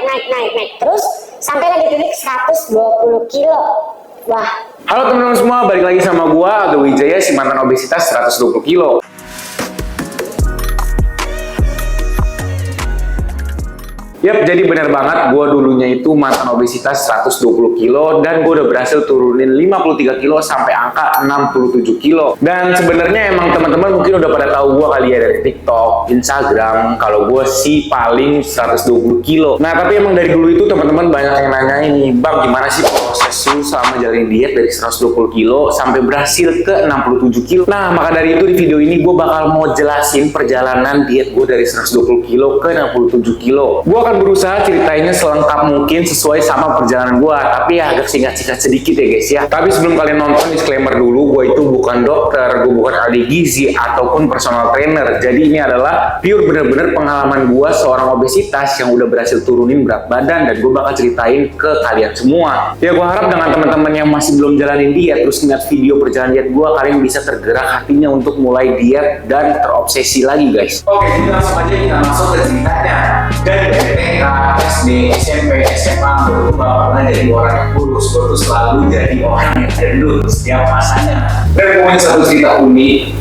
naik terus sampai di titik 120 kilo. Wah. Halo teman-teman semua, balik lagi sama gua Aldo Wijaya, si mantan obesitas 120 kilo. Yap, jadi benar banget, gue dulunya itu mantan obesitas 120 kilo dan gue udah berhasil turunin 53 kilo sampai angka 67 kilo. Dan sebenarnya emang teman-teman mungkin udah pada tahu gue kali ya dari TikTok, Instagram, kalau gue sih paling 120 kilo. Nah, tapi emang dari dulu itu teman-teman banyak yang nanya ini, Bang, gimana sih proses lu selama jalanin diet dari 120 kilo sampai berhasil ke 67 kilo? Nah, maka dari itu di video ini gue bakal mau jelasin perjalanan diet gue dari 120 kilo ke 67 kilo. Gue akan berusaha ceritainnya selengkap mungkin sesuai sama perjalanan gue, tapi ya agak singkat-singkat sedikit ya guys ya. Tapi sebelum kalian nonton, disclaimer dulu, gue itu bukan dokter, gue bukan ahli gizi ataupun personal trainer. Jadi ini adalah pure bener-bener pengalaman gue seorang obesitas yang udah berhasil turunin berat badan, dan gue bakal ceritain ke kalian semua. Ya gue harap dengan teman-teman yang masih belum jalanin diet terus ngeliat video perjalanan diet gue, kalian bisa tergerak hatinya untuk mulai diet dan terobsesi lagi guys. Oke, jadi langsung aja kita masuk ke ceritanya. Dari TK, SD, SMP, SMA, gue bakalan jadi orang yang kurus, gue tuh selalu jadi orang yang gendut setiap masanya. Dan gue punya satu cerita unik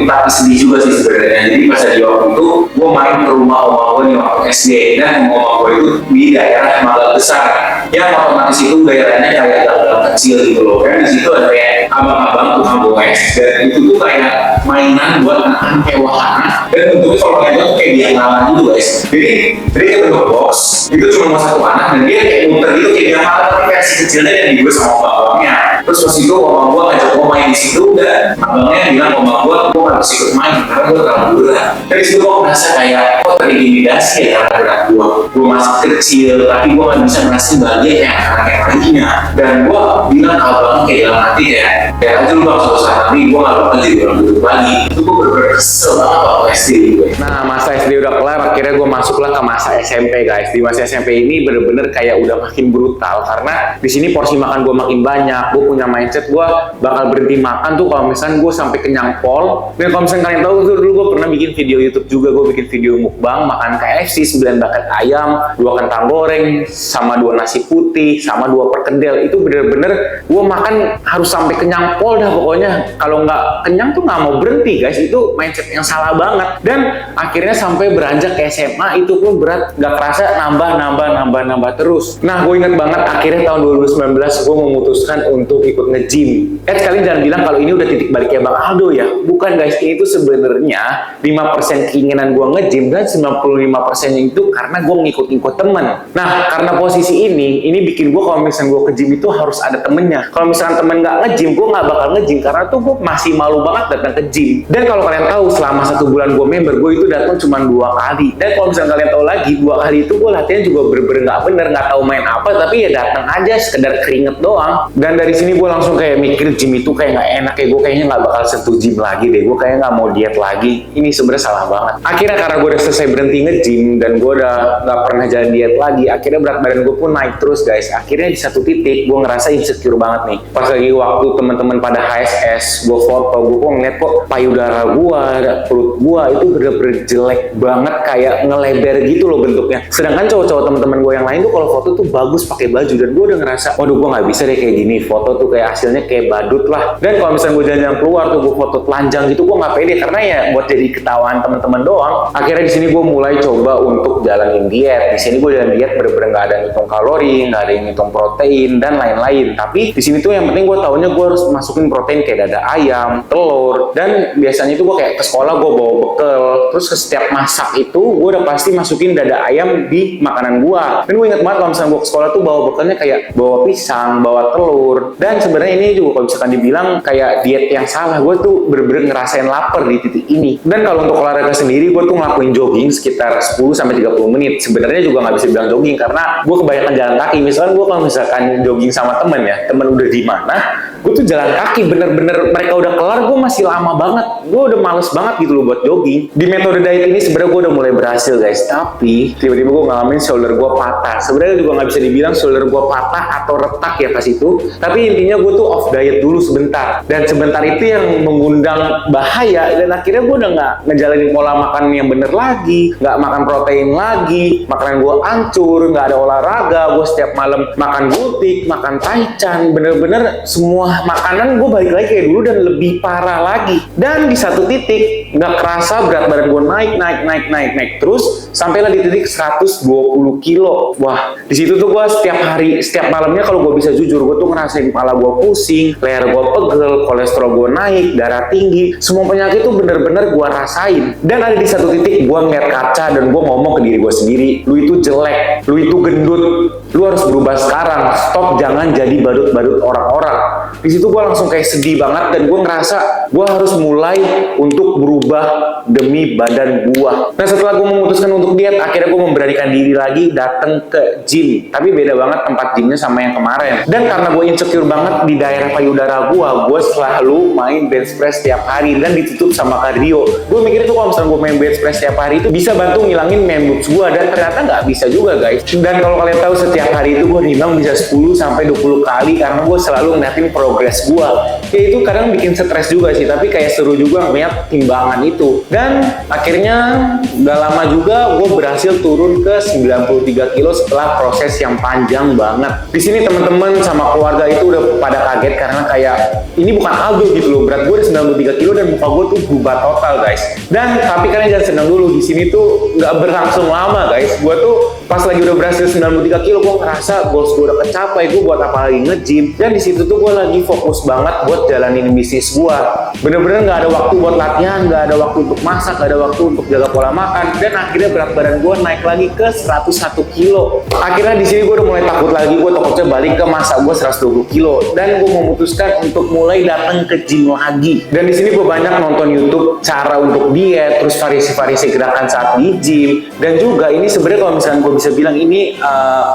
tapi sedih juga sih sebenarnya. Jadi pas di waktu itu, gue main ke rumah oma gue nih waktu SD, dan oma gue itu di daerah Magal Besar. Yang otomatis itu daerahnya kayak gang kecil gitu loh. Kan di situ ada kayak abang-abang tukang goes, dan itu tuh kayak mainan buat anak-anak kayak wahana. Dan bentuknya kalau kalian tuh kayak biangalan gitu guys. Jadi dia bentuk box, itu cuma satu anak, dan dia kayak muter gitu kayak biangalan, tapi versi kecilnya yang dibuat sama abang-abangnya. Terus pas itu abang gue ngajak gue main di situ, dan abangnya bilang abang gue gak bisa ikut main karena gue terlalu berat. Dari situ gue merasa kayak kok terintimidasi ya karena berat gue masih kecil, tapi gue gak bisa ngerasain bahagia kayak anak yang lainnya. Dan gue bilang ke abang kayak dalam hati kayak aja lu bang, suatu saat nanti gue gak bakal jadi orang gendut lagi. Itu gue bener-bener kesel banget waktu SD gue. Nah, masa SD udah kelar, akhirnya gue masuklah ke masa SMP guys. Di masa SMP ini bener-bener kayak udah makin brutal, karena di sini porsi makan gue makin banyak. Gue punya mindset gue bakal berhenti makan tuh kalau misalnya gue sampai kenyang pol. Dan kalau misalnya kalian tahu tuh, dulu gue pernah bikin video YouTube juga, gue bikin video mukbang makan KFC 9 bucket ayam, 2 kentang goreng, sama 2 nasi putih, sama 2 perkedel. Itu bener-bener gue makan harus sampai kenyang pol dah pokoknya. Kalau nggak kenyang tuh nggak mau berhenti guys. Itu mindset yang salah banget. Dan akhirnya sampai beranjak ke SMA itu pun berat gak kerasa nambah terus. Nah, gue ingat banget akhirnya tahun 2019 gue memutuskan untuk ikut nge-gym. Kalian jangan bilang kalau ini udah titik baliknya Bang Aldo ya. Bukan guys, ini tuh sebenarnya 5% keinginan gue nge-gym dan 95% itu karena gue ngikut-ngikut temen. Nah, karena posisi ini bikin gue kalau misalnya gue ke gym itu harus ada temennya. Kalau misalnya temen gak nge-gym, gue gak bakal nge-gym karena tuh gue masih malu banget datang ke gym. Dan kalau kalian tahu, selama 1 bulan gue member, gue itu datang cuma 2 kali. Dan kalau misalnya kalian tahu lagi, 2 kali itu gue latihan juga bener-bener gak bener, gak tahu main apa, tapi ya datang aja sekedar keringet doang. Dan dari sini gue langsung kayak mikir gym itu kayak gak enak, kayak gue kayaknya gak bakal sentuh gym lagi deh, gue kayaknya gak mau diet lagi. Ini sebenarnya salah banget. Akhirnya karena gue udah selesai berhenti nge-gym dan gue udah gak pernah jalan diet lagi, akhirnya berat badan gue pun naik terus guys. Akhirnya di satu titik gue ngerasa insecure banget nih. Pas lagi waktu teman-teman pada HSS, gue foto, gue kok ngeliat kok payudara gue, perut gue itu bener-bener jelek banget, kayak ngeleber gitu loh bentuknya. Sedangkan cowok-cowok teman-teman gue yang lain tuh kalau foto tuh bagus pakai baju, dan gue udah ngerasa waduh gue nggak bisa deh kayak gini, foto tuh kayak hasilnya kayak badut lah. Dan kalau misalnya gue jalan-jalan keluar tuh gue foto telanjang gitu, gue nggak pede karena ya buat jadi ketawaan teman-teman doang. Akhirnya di sini gue mulai coba untuk jalanin diet. Di sini gue jalan diet bener-bener nggak ada ngitung kalori, nggak ada yang ngitung protein dan lain-lain. Tapi di sini tuh yang penting gue taunya gue harus masukin protein kayak dada ayam, telur, dan biasanya tuh gue kayak ke sekolah gue bawa bekal. Terus ke setiap masak itu gue udah pasti masukin dada ayam di makanan gue. Dan gue ingat banget kalau misalnya gue ke sekolah tuh bawa bekalnya kayak bawa pisang, bawa telur. Dan sebenarnya ini juga kalau misalkan dibilang kayak diet yang salah, gue tuh bener-bener ngerasain lapar di titik ini. Dan kalau untuk olahraga sendiri, gue tuh ngelakuin jogging sekitar 10-30 menit. Sebenarnya juga nggak bisa bilang jogging karena gue kebanyakan jalan kaki. Misalkan gue kalau misalkan jogging sama temen ya, temen udah di mana, gue tuh jalan kaki, bener-bener mereka udah kelar, gue masih lama banget. Gue udah males banget gitu loh buat jogging. Di metode diet ini sebenarnya gue udah mulai berhasil guys, tapi tiba-tiba gue ngalamin shoulder gue patah. Sebenarnya juga nggak bisa dibilang shoulder gue patah atau retak ya pas itu, tapi intinya gue tuh off diet dulu sebentar. Dan sebentar itu yang mengundang bahaya, dan akhirnya gue udah nggak ngejalanin pola makan yang bener lagi, nggak makan protein lagi, makanan gue hancur, nggak ada olahraga, gue setiap malam makan butik, makan taichan, bener-bener semua makanan gue balik lagi kayak dulu dan lebih parah lagi. Dan di satu titik nggak kerasa berat badan gue naik terus sampailah di titik 120 kilo. Wah, di situ tuh gue setiap hari, setiap malamnya kalau gue bisa jujur, gue tuh ngerasain kepala gue pusing, leher gue pegel, kolesterol gue naik, darah tinggi, semua penyakit tuh bener-bener gue rasain. Dan ada di satu titik gue ngeliat kaca dan gue ngomong ke diri gue sendiri, lu itu jelek, lu itu gendut, lu harus berubah sekarang, stop, jangan jadi badut-badut orang-orang. Di situ gue langsung kayak sedih banget dan gue ngerasa gue harus mulai untuk berubah demi badan gue. Nah, setelah gue memutuskan untuk diet, akhirnya gue memberanikan diri lagi datang ke gym. Tapi beda banget tempat gymnya sama yang kemarin. Dan karena gue insecure banget di daerah payudara gue selalu main bench press setiap hari dan ditutup sama cardio. Gue mikir itu kalau misalnya gue main bench press setiap hari itu bisa bantu ngilangin man boobs gue, dan ternyata nggak bisa juga guys. Dan kalau kalian tahu, setiap hari itu gue nimbang bisa 10 sampai 20 kali karena gue selalu ngeliatin progres gue. Ya itu kadang bikin stres juga sih, tapi kayak seru juga ngeliat timbangan itu. Dan akhirnya gak lama juga gue berhasil turun ke 93 kilo setelah proses yang panjang banget. Di sini teman-teman sama keluarga itu udah pada kaget karena kayak ini bukan Aldo gitu loh, berat gue udah 93 kilo dan muka gue tuh berubah total guys. Dan tapi kalian jangan senang dulu, di sini tuh nggak berlangsung lama guys. Gue tuh pas lagi udah berhasil 93 kilo, gue ngerasa goals gue udah kecapai, gue buat apa lagi nge-gym. Dan di situ tuh gue lagi fokus banget buat jalanin bisnis gue. Bener-bener nggak ada waktu buat latihan, nggak ada waktu untuk masak, nggak ada waktu untuk jaga pola makan. Dan akhirnya berat badan gue naik lagi ke 101 kilo. Akhirnya di sini gue udah mulai takut lagi, gue takutnya balik ke masa gue 120 kilo. Dan gue memutuskan untuk mulai datang ke gym lagi. Dan di sini gue banyak nonton YouTube cara untuk diet, terus variasi-variasi gerakan saat di gym. Dan juga ini sebenarnya kalau misalnya gue bisa bilang ini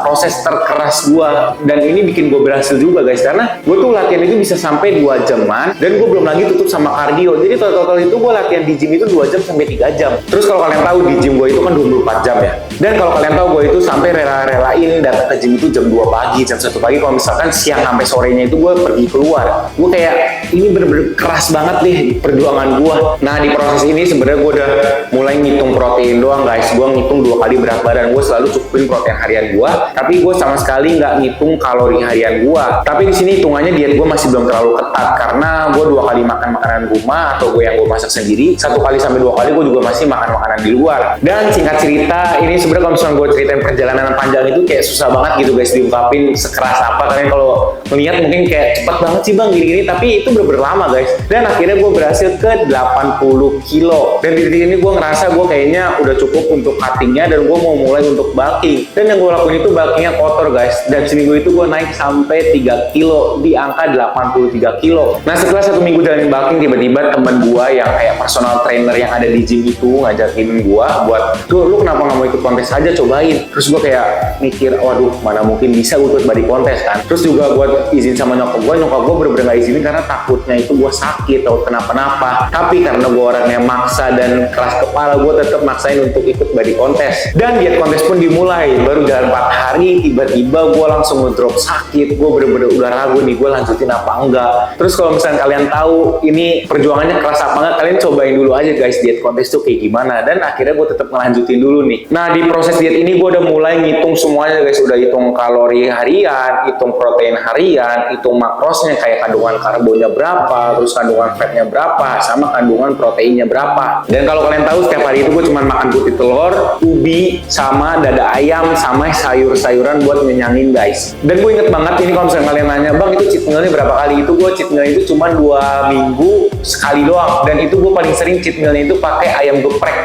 proses terkeras gue, dan ini bikin gue berhasil juga guys, karena gue tuh latihan itu bisa sampai 2 jaman dan gue belum lagi tutup sama kardio. Jadi total itu gue latihan di gym itu 2 jam sampai 3 jam. Terus kalau kalian tahu di gym gue itu kan 24 jam ya, dan kalau kalian tahu gue itu sampai rela-relain datang ke gym itu jam 2 pagi, jam 1 pagi, kalau misalkan siang sampai sorenya itu gue pergi keluar. Gue kayak ini bener-bener keras banget deh perjuangan gue. Nah, di proses ini sebenarnya gue udah mulai ngitung protein doang guys. Gue ngitung 2 kali berat badan gue, selalu cukupin protein harian gue, tapi gue sama sekali nggak ngitung kalori harian gue. Tapi di sini hitungannya diet gue masih belum terlalu ketat karena gue 2 kali makan makanan rumah atau gue yang gue masak sendiri. 1 kali sampai 2 kali gue juga masih makan makanan di luar. Dan singkat cerita, ini sebenarnya kalau misalnya gue ceritain perjalanan panjang itu kayak susah banget gitu guys diungkapin sekeras apa. Kalian kalau melihat mungkin kayak cepet banget sih bang gini-gini, tapi itu bener-bener lama guys. Dan akhirnya gue berhasil ke 80 kilo. Dan di titik ini gue ngerasa gue kayaknya udah cukup untuk cuttingnya dan gue mau mulai untuk bulking. Dan yang gue lakuin itu bulkingnya kotor guys. Dan seminggu itu gue naik sampai 3 kilo di angka 83 kilo. Nah, setelah 1 minggu jalanin bulking, tiba-tiba teman gue yang kayak personal trainer yang ada di gym itu ngajakin gue buat, tuh lu kenapa nggak mau ikut kontes aja, cobain. Terus gue kayak mikir, waduh mana mungkin bisa gue ikut body kontes kan. Terus juga gue izin sama nyokap gue bener-bener gak izinin karena takutnya itu gue sakit atau kenapa-napa. Tapi karena gue orangnya maksa dan keras kepala, gue tetap maksain untuk ikut body kontes. Dan diet kontes pun dimulai. Baru jalan 4 hari, tiba-tiba gue langsung ngedrop sakit. Gue bener-bener udah ragu nih, gue lanjutin apa enggak. Terus kalau misalnya kalian tahu ini perjuangannya keras apa enggak, kalian cobain dulu aja guys diet kontes tuh kayak gimana. Dan akhirnya gue tetap ngelanjutin dulu nih. Nah, di proses diet ini gue udah mulai ngitung semuanya guys. Udah hitung kalori harian, hitung protein harian, hitung makrosnya kayak kandungan karbonnya berapa, terus kandungan fatnya berapa, sama kandungan proteinnya berapa. Dan kalau kalian tahu setiap hari itu gue cuma makan putih telur, ubi, sama dada ayam, sama sayur-sayuran buat ngenyangin guys. Dan gue inget banget ini kalau misalnya kalian nanya, bang itu cheat mealnya berapa kali? Itu gue cheat meal itu cuma 2 minggu sekali doang. Dan itu gue paling sering cheat mealnya itu pakai ayam geprek.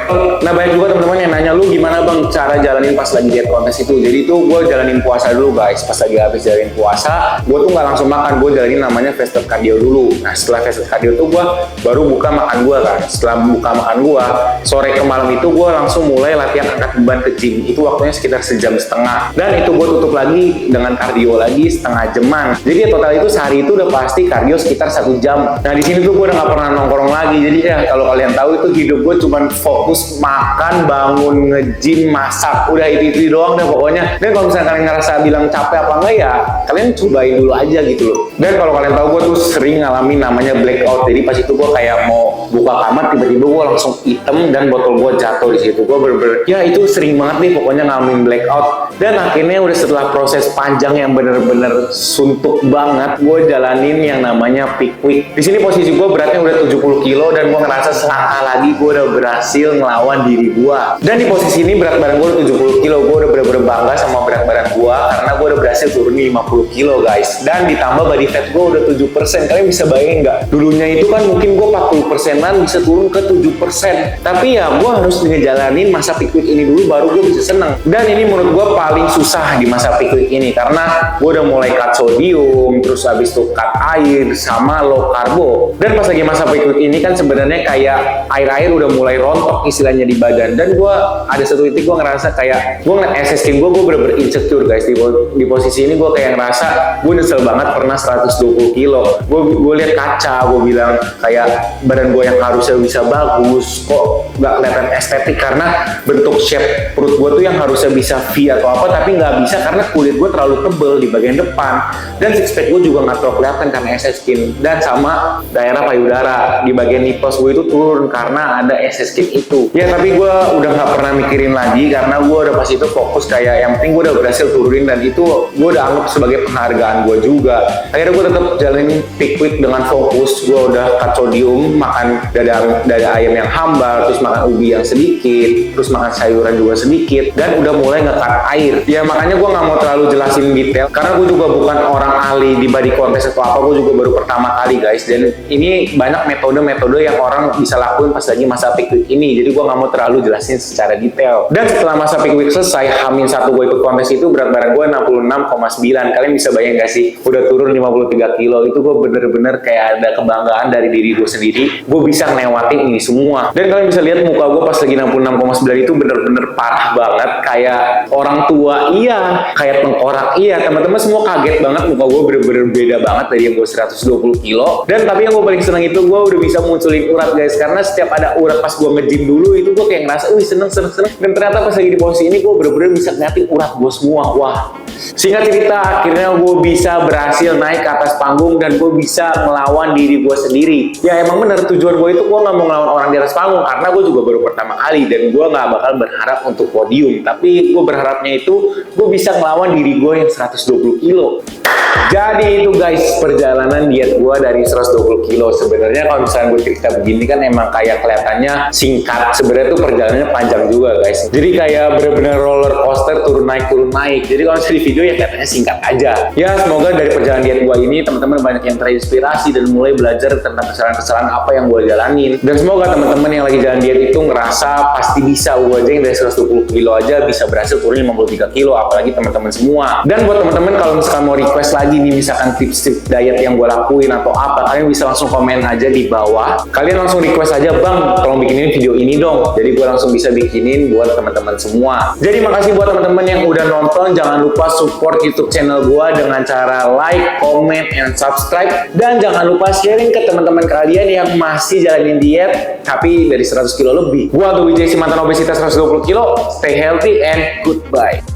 Nah, banyak juga teman-teman yang nanya, lu gimana bang cara jalanin pas lagi diet kontes itu. Jadi itu gue jalanin puasa dulu guys. Pas lagi habis jalanin puasa, gue tuh nggak langsung makan, gue jalanin namanya fasted cardio dulu. Nah setelah fasted cardio tuh gue baru buka makan gue kan. Setelah buka makan gue, sore ke malam itu gue langsung mulai latihan angkat beban ke gym. Itu waktunya sekitar sejam setengah. Dan itu gue tutup lagi dengan cardio lagi setengah jaman. Jadi ya total itu sehari itu udah pasti cardio sekitar 1 jam. Nah di sini tuh gue udah nggak pernah nongkrong lagi. Jadi ya kalau kalian tahu itu hidup gue cuman fokus makan, bangun, nge-gym, masak. Udah itu doang deh pokoknya. Dan kalau misalnya kalian ngerasa bilang capek apa enggak ya, kalian cobain dulu aja gitu loh. Dan kalau kalian tahu gue tuh sering ngalamin namanya blackout. Jadi pas itu gue kayak mau buka kamar, tiba-tiba gue langsung hitam dan botol gue jatuh di situ. Gue bener-bener ya itu sering banget nih pokoknya ngalamin blackout. Dan akhirnya udah setelah proses panjang yang bener-bener suntuk banget, gue jalanin yang namanya peak week. Di sini posisi gue beratnya udah 70 kilo dan gue ngerasa selangkah lagi gue udah berhasil ngelawan diri gue. Dan di posisi ini berat badan gue udah 70 kilo, gue udah bener-bener bangga sama berat badan gue karena gue udah berhasil turunin 50 kilo guys. Dan ditambah body fat gue udah 7%. Kalian bisa bayangin nggak? Dulunya itu kan mungkin gue 40%an bisa turun ke 7%. Tapi ya gue harus ngejalanin masa peak week ini dulu baru gue bisa seneng. Dan ini menurut gue paling susah di masa peak week ini karena gue udah mulai cut sodium, terus habis itu cut air sama low karbo. Dan pas lagi masa peak week ini kan sebenarnya kayak air-air udah mulai rontok istilahnya di badan. Dan gue ada satu titik gue ngerasa kayak gue ngeliat SSK gue bener-bener insecure guys. Di posisi ini gue kayak ngerasa gue nyesel banget pernah 120 kilo. Gue lihat kaca, gue bilang kayak badan gue yang harusnya bisa bagus kok nggak kelihatan estetik karena bentuk shape perut gue tuh yang harusnya bisa V atau apa tapi nggak bisa karena kulit gue terlalu tebel di bagian depan. Dan six pack gue juga nggak terlalu kelihatan karena SS skin. Dan sama daerah payudara di bagian nipples gue itu turun karena ada SS skin itu. Ya tapi gue udah nggak pernah mikirin lagi karena gue udah pas itu fokus kayak yang penting gue udah berhasil turunin dan itu gue udah anggap sebagai penghargaan gue juga. Akhirnya gue tetap jalanin peak week dengan fokus. Gue udah cut sodium, makan dada ayam yang hambar, terus makan ubi yang sedikit, terus makan sayuran juga sedikit, dan udah mulai nge-cut air. Ya makanya gue nggak mau terlalu jelasin detail karena gue juga bukan orang ahli di body contest atau apa, gue juga baru pertama kali guys. Dan ini banyak metode-metode yang orang bisa lakuin pas lagi masa peak week ini. Jadi gue nggak mau terlalu jelasin secara detail. Dan setelah masa peak week selesai, H-1 gue ikut kontes itu berat badan gue 66,9. Kalian bisa bayangin gak sih? Udah turun 53 kilo. Itu gue bener-bener kayak ada kebanggaan dari diri gue sendiri. Gue bisa ngelewatin ini semua. Dan kalian bisa lihat muka gue pas lagi 66,9 itu bener-bener parah banget. Kayak orang tua iya, kayak tengkorak iya. Teman-teman semua kaget banget, muka gue bener-bener beda banget dari yang gue 120 kilo. Dan tapi yang gue paling seneng itu gue udah bisa munculin urat guys. Karena setiap ada urat pas gue nge-gym dulu itu gue kayak ngerasa seneng. Dan ternyata pas lagi di posisi ini gue bener-bener bisa ngeliatin urat gue semua. Wah. Singkat cerita, akhirnya gue bisa berhasil naik ke atas panggung dan gue bisa melawan diri gue sendiri. Ya emang bener, tujuan gue itu gue gak mau ngelawan orang di atas panggung karena gue juga baru pertama kali dan gue gak bakal berharap untuk podium. Tapi gue berharapnya itu gue bisa ngelawan diri gue yang 120 kilo. Jadi itu guys perjalanan diet gue dari 120 kilo. Sebenarnya kalau misalnya gue cerita begini kan emang kayak kelihatannya singkat. Sebenarnya tuh perjalanannya panjang juga guys. Jadi kayak bener-bener roller coaster turun naik. Jadi kalau di video ya kelihatannya singkat aja. Ya semoga dari perjalanan diet gue ini teman-teman banyak yang terinspirasi dan mulai belajar tentang kesalahan-kesalahan apa yang gue jalanin. Dan semoga teman-teman yang lagi jalan diet itu ngerasa pasti bisa. Gue aja yang dari 120 kilo aja bisa berhasil turun 53 kilo. Apalagi teman-teman semua. Dan buat teman-teman kalau misalkan mau request lagi nih misalkan tips-tips diet yang gue lakuin atau apa, kalian bisa langsung komen aja di bawah. Kalian langsung request aja, bang tolong bikinin video ini dong. Jadi gue langsung bisa bikinin buat teman-teman semua. Jadi makasih buat teman-teman yang udah nonton. Jangan lupa support YouTube channel gue dengan cara like, comment, and subscribe. Dan jangan lupa sharing ke teman-teman kalian yang masih jalanin diet tapi dari 100 kilo lebih. Gue Wijay, si mantan obesitas 120 kilo. Stay healthy and goodbye.